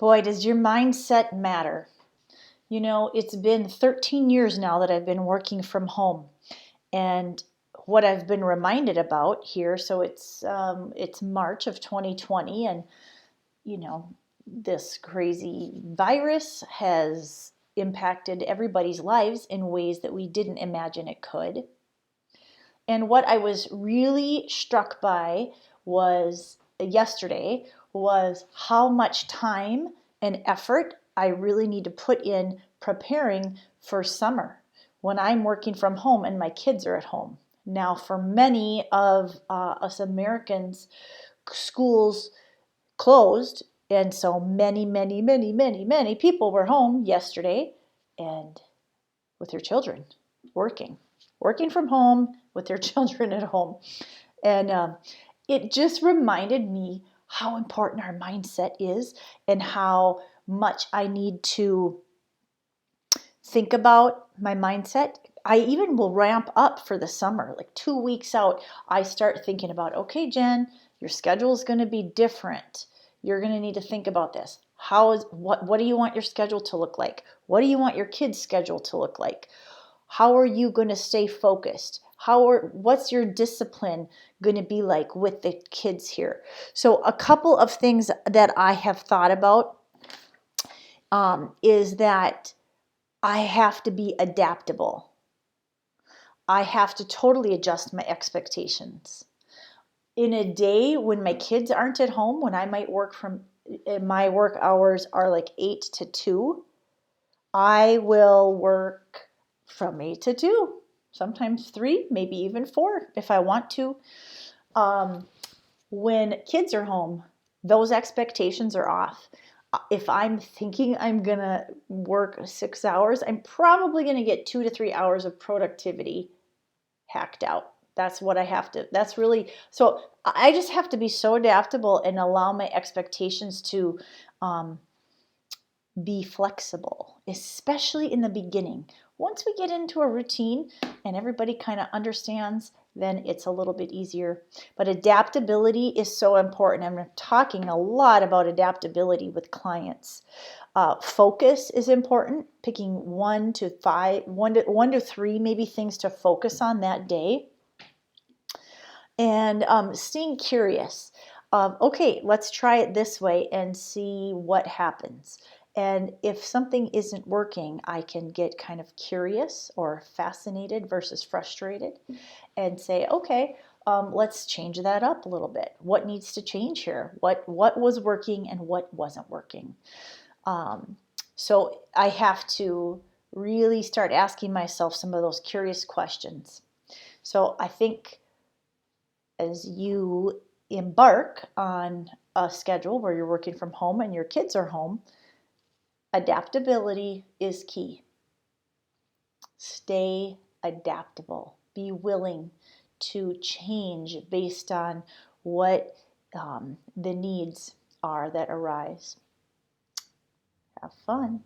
Boy, does your mindset matter. You know, it's been 13 years now that I've been working from home. And what I've been reminded about here, so it's March of 2020, and you know, this crazy virus has impacted everybody's lives in ways that we didn't imagine it could. And what I was really struck by was yesterday was how much time and effort I really need to put in preparing for summer when I'm working from home and my kids are at home. Now, for many of us Americans, schools closed, and so many people were home yesterday and with their children working from home with their children at home. And it just reminded me how important our mindset is and how much I need to think about my mindset. I even will ramp up for the summer, like 2 weeks out. I start thinking about, okay, Jen, your schedule is going to be different. You're going to need to think about this. What do you want your schedule to look like? What do you want your kids' schedule to look like? How are you going to stay focused? What's your discipline going to be like with the kids here? So a couple of things that I have thought about is that I have to be adaptable. I have to totally adjust my expectations. In a day when my kids aren't at home, when I might work my work hours are like 8 to 2, I will work from 8 to 2, sometimes 3, maybe even 4 if I want to. When kids are home, those expectations are off. If I'm thinking I'm going to work 6 hours, I'm probably going to get 2 to 3 hours of productivity hacked out. That's what I have to, that's really, so I just have to be so adaptable and allow my expectations to be flexible, especially in the beginning. Once we get into a routine and everybody kind of understands, then it's a little bit easier. But adaptability is so important. I'm talking a lot about adaptability with clients. Focus is important, picking 1 to 3 maybe things to focus on that day. And staying curious. Okay, let's try it this way and see what happens. And if something isn't working, I can get kind of curious or fascinated versus frustrated and say, okay, let's change that up a little bit. What needs to change here? What was working and what wasn't working? So I have to really start asking myself some of those curious questions. So I think as you embark on a schedule where you're working from home and your kids are home, adaptability is key. Stay adaptable. Be willing to change based on what the needs are that arise. Have fun.